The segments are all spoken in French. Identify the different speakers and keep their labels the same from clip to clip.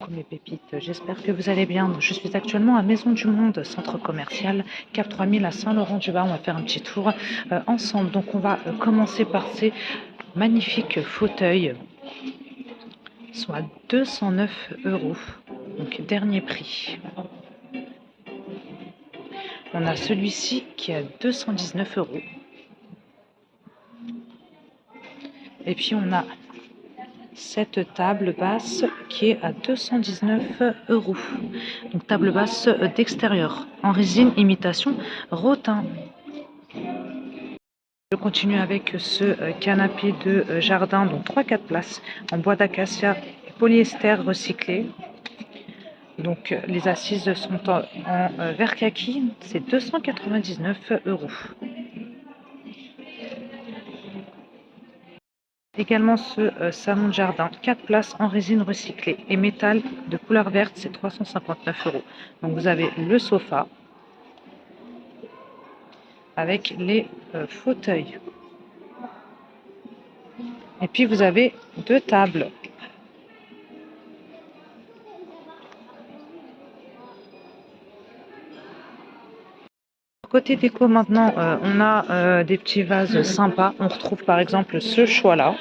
Speaker 1: Mes pépites, j'espère que vous allez bien. Je suis actuellement à Maison du Monde, centre commercial, Cap 3000 à Saint-Laurent-du-Bas. On va faire un petit tour ensemble. Donc on va commencer par ces magnifiques fauteuils. Ils sont à 209 €. Donc dernier prix. On a celui-ci qui est à 219 €. Et puis on a cette table basse qui est à 219 €. Donc table basse d'extérieur en résine imitation rotin. Je continue avec ce canapé de jardin, donc 3-4 places en bois d'acacia et polyester recyclé. Donc les assises sont en verre kaki, c'est 299 €. Également ce salon de jardin, 4 places en résine recyclée et métal de couleur verte, c'est 359 €. Donc vous avez le sofa avec les fauteuils. Et puis vous avez 2 tables. Côté déco maintenant, on a des petits vases sympas. On retrouve par exemple ce choix-là,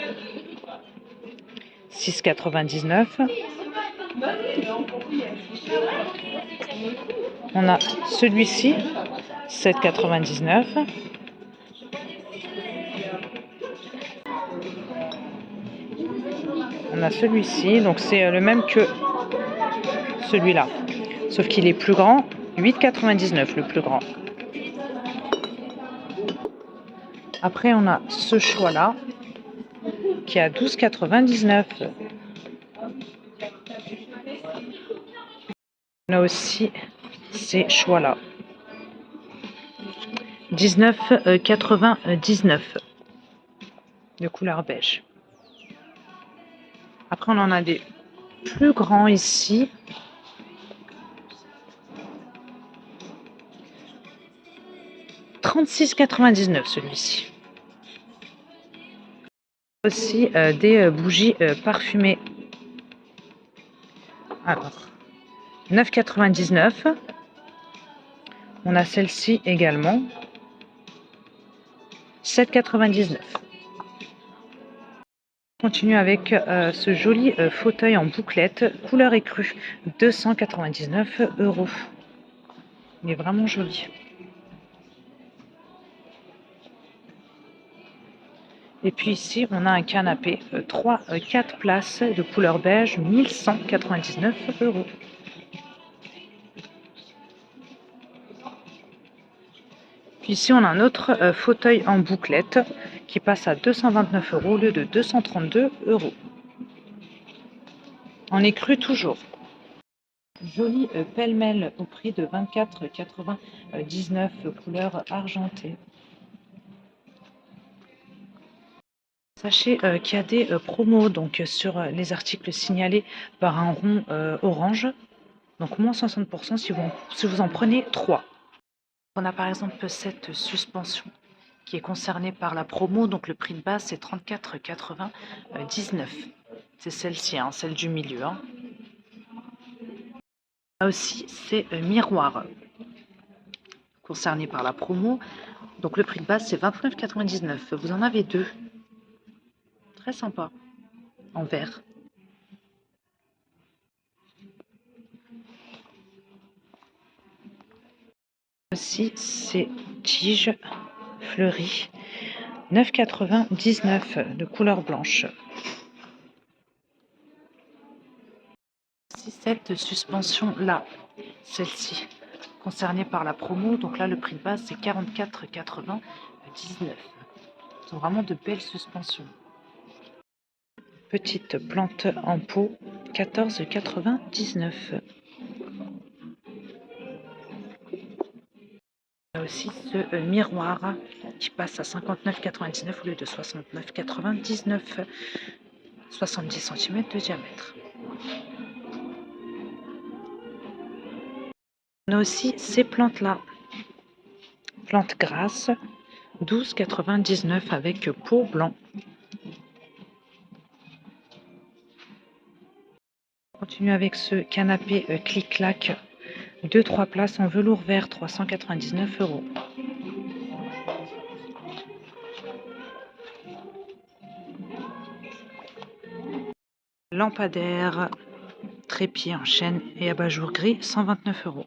Speaker 1: 6,99 €. On a celui-ci, 7,99 €. On a celui-ci, donc c'est le même que celui-là, sauf qu'il est plus grand, 8,99 € le plus grand. Après, on a ce choix-là, qui est à 12,99 €. On a aussi ces choix-là, 19,99 € de couleur beige. Après, on en a des plus grands ici. « 36,99 € celui-ci. Aussi des bougies parfumées. Alors, 9,99 €. On a celle-ci également, 7,99 €. On continue avec ce joli fauteuil en bouclette, couleur écrue, 299 €. Il est vraiment joli. Et puis ici, on a un canapé, 4 places de couleur beige, 1199 €. Puis ici, on a un autre fauteuil en bouclette qui passe à 229 € au lieu de 232 €. En écru toujours. Joli pêle-mêle au prix de 24,99 € couleur argentée. Sachez qu'il y a des promos donc, sur les articles signalés par un rond orange. Donc moins 60% si vous en prenez 3. On a par exemple cette suspension qui est concernée par la promo. Donc le prix de base c'est 34,99 €. C'est celle-ci, hein, celle du milieu. Hein. Là aussi c'est miroir concerné par la promo. Donc le prix de base c'est 29,99 €. Vous en avez 2. Très sympa. En verre. Aussi ces tiges fleuries, 9,99 € de couleur blanche. Cette suspension là, celle-ci, concernée par la promo, donc là le prix de base c'est 44,99 €. Ce sont vraiment de belles suspensions. Petite plante en pot, 14,99 €. Il y a aussi ce miroir qui passe à 59,99 € au lieu de 69,99 €, 70 cm de diamètre. On a aussi ces plantes-là, plantes grasses, 12,99 € avec pot blanc. On Continue avec ce canapé clic-clac, 2-3 places en velours vert, 399 €. Lampadaire, trépied en chêne et abat-jour gris, 129 €.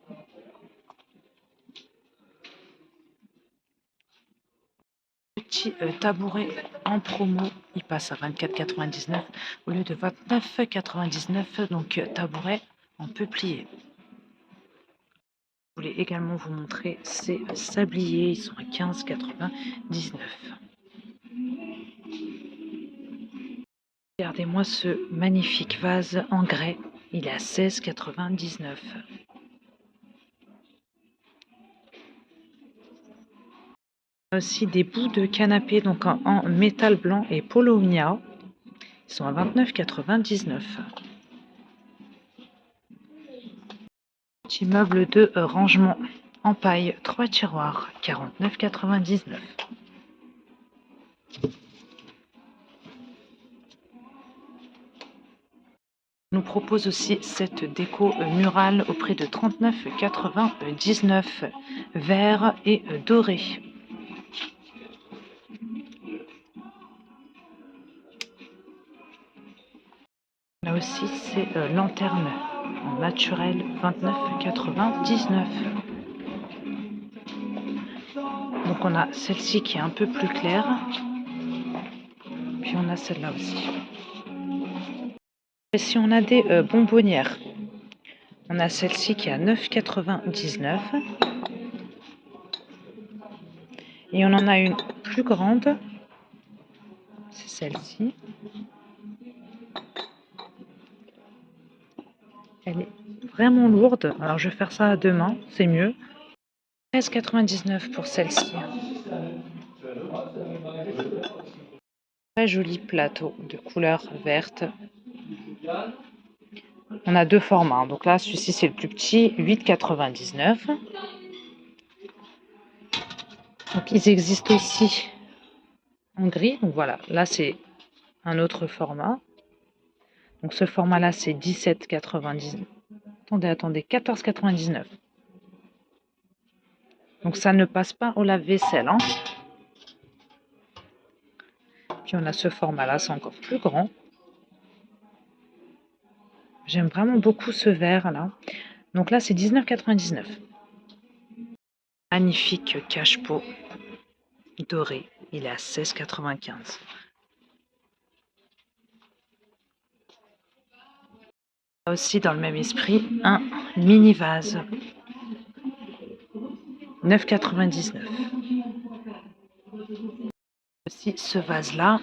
Speaker 1: Petit tabouret en promo, il passe à 24,99 € au lieu de 29,99 €, donc tabouret en peuplier. Je voulais également vous montrer ces sabliers, ils sont à 15,99 €. Regardez-moi ce magnifique vase en grès, il est à 16,99 €. Aussi des bouts de canapé donc en métal blanc et Polonia, ils sont à 29,99 €. Petit meuble de rangement en paille, 3 tiroirs, 49,99 €. On nous propose aussi cette déco murale au prix de 39,99 €, vert et doré. Là aussi, c'est lanterne en naturel, 29,99 €. Donc on a celle-ci qui est un peu plus claire, puis on a celle-là aussi. Ici on a des bonbonnières. On a celle-ci qui est à 9,99 €. Et on en a une plus grande, c'est celle-ci. Elle est vraiment lourde, alors je vais faire ça à deux mains, c'est mieux. 13,99 € pour celle-ci. Très joli plateau de couleur verte. On a deux formats, donc là celui-ci c'est le plus petit, 8,99 €. Donc ils existent aussi en gris, donc voilà, là c'est un autre format. Donc ce format-là c'est 17,99 €. Attendez, 14,99 €. Donc ça ne passe pas au lave-vaisselle, hein. Puis on a ce format-là, c'est encore plus grand. J'aime vraiment beaucoup ce vert-là. Donc là, c'est 19,99 €. Magnifique cache-pot doré. Il est à 16,95 €. Aussi, dans le même esprit, un mini vase. 9,99 €. Aussi, ce vase-là,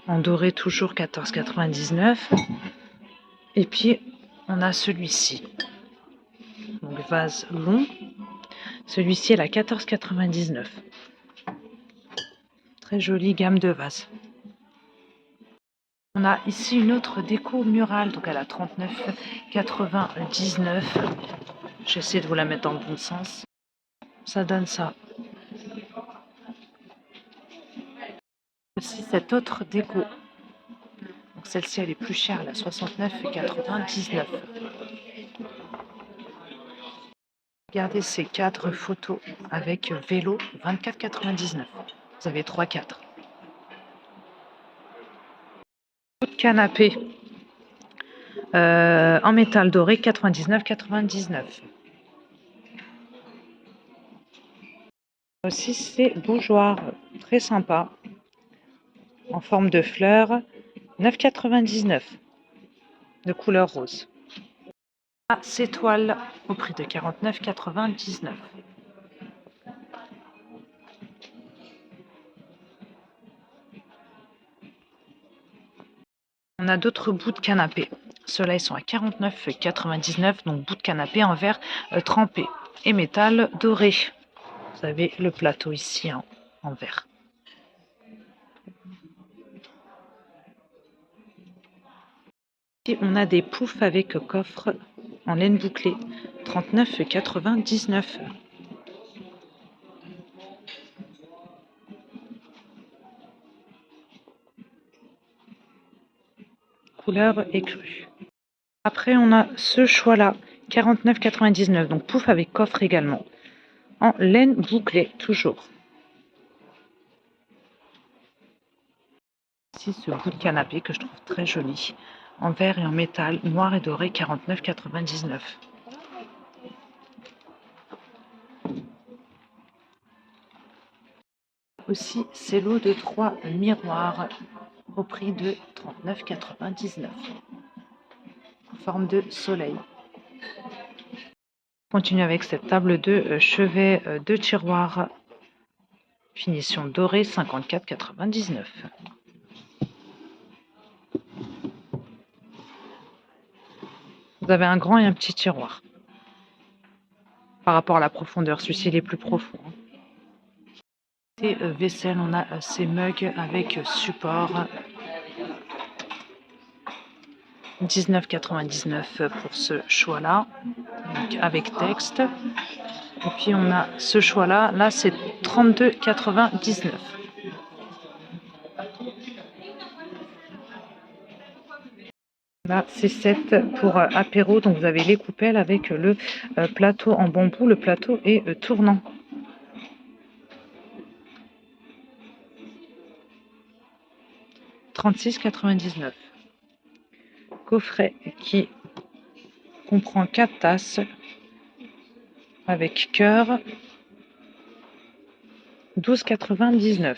Speaker 1: en doré toujours, 14,99 €. Et puis, on a celui-ci. Donc, vase long. Celui-ci, elle a 14,99 €. Très jolie gamme de vases. On a ici une autre déco murale, donc elle a 39,99 €. J'essaie de vous la mettre dans le bon sens. Ça donne ça. Aussi cette autre déco. Donc celle-ci, elle est plus chère, elle a 69,99 €. Regardez ces cadres photos avec vélo, 24,99 €. Vous avez 3 cadres. Canapé en métal doré, 99,99 €. Aussi, c'est bougeoir, très sympa, en forme de fleurs, 9,99 €, de couleur rose. Ah, ces toiles au prix de 49,99 €. On a d'autres bouts de canapé. Ceux-là, ils sont à 49,99 €, donc bout de canapé en verre trempé et métal doré. Vous avez le plateau ici en verre. Et on a des poufs avec coffre en laine bouclée, 39,99 €. couleur écrue. Après, on a ce choix-là, 49,99 €. Donc pouf avec coffre également. En laine bouclée, toujours. Ici, ce bout de canapé que je trouve très joli. En verre et en métal, noir et doré, 49,99 €. Aussi, c'est lot de 3 miroirs au prix de 39,99 € en forme de soleil. On continue avec cette table de chevet de tiroir finition dorée, 54,99 €. Vous avez un grand et un petit tiroir. Par rapport à la profondeur, celui-ci il est plus profond. Et vaisselle, on a ces mugs avec support. 19,99 € pour ce choix-là, donc avec texte. Et puis on a ce choix-là, là c'est 32,99 €. Là, c'est 7 pour apéro, donc vous avez les coupelles avec le plateau en bambou. Le plateau est tournant. « 36,99 €. Coffret qui comprend 4 tasses avec cœur. 12,99 €.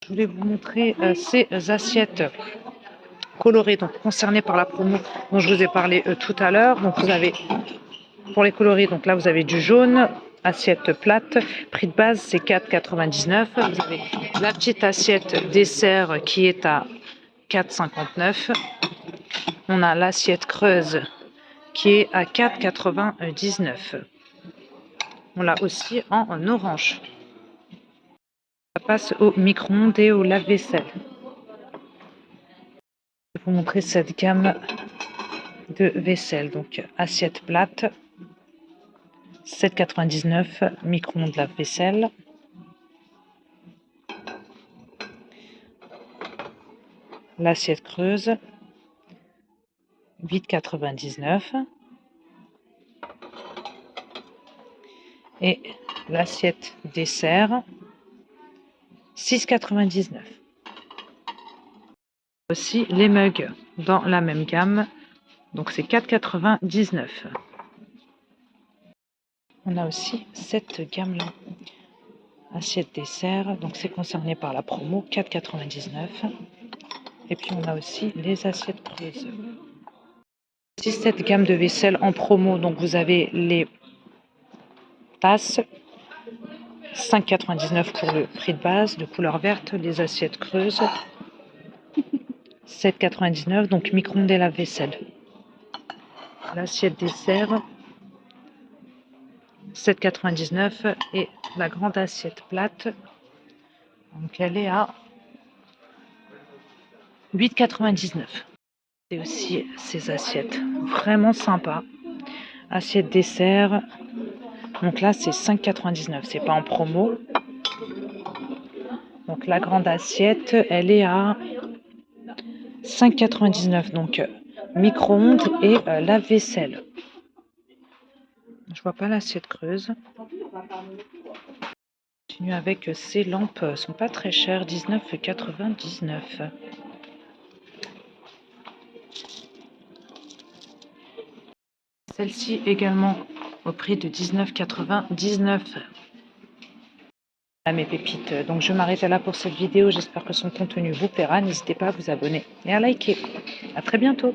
Speaker 1: Je voulais vous montrer ces assiettes colorées, donc concernées par la promo dont je vous ai parlé tout à l'heure. Donc vous avez pour les coloris, donc là vous avez du jaune, assiette plate, prix de base c'est 4,99 €. Vous avez la petite assiette dessert qui est à 4,59 €. On a l'assiette creuse qui est à 4,99 €. On l'a aussi en orange. Ça passe au micro-ondes et au lave-vaisselle. Je vais vous montrer cette gamme de vaisselle. Donc assiette plate, 7,99 €, micro-ondes lave-vaisselle. L'assiette creuse, 8,99 €. Et l'assiette dessert, 6,99 €. Aussi les mugs dans la même gamme, donc c'est 4,99 €. On a aussi cette gamme-là, assiette dessert, donc c'est concerné par la promo, 4,99 €. Et puis on a aussi les assiettes creuses. Aussi cette gamme de vaisselle en promo, donc vous avez les tasses, 5,99 € pour le prix de base, de couleur verte, les assiettes creuses, 7,99 €, donc micro-ondes et lave-vaisselle. L'assiette dessert, 7,99 € et la grande assiette plate, donc elle est à 8,99 €. Et aussi ces assiettes vraiment sympas. Assiette dessert, donc là c'est 5,99 €, c'est pas en promo. Donc la grande assiette, elle est à 5,99 €, donc micro-ondes et lave-vaisselle. Je vois pas l'assiette creuse. Je continue avec ces lampes, elles sont pas très chères, 19,99 €. Celle-ci également au prix de 19,99 €. À mes pépites, donc je m'arrête là pour cette vidéo. J'espère que son contenu vous plaira. N'hésitez pas à vous abonner et à liker. À très bientôt.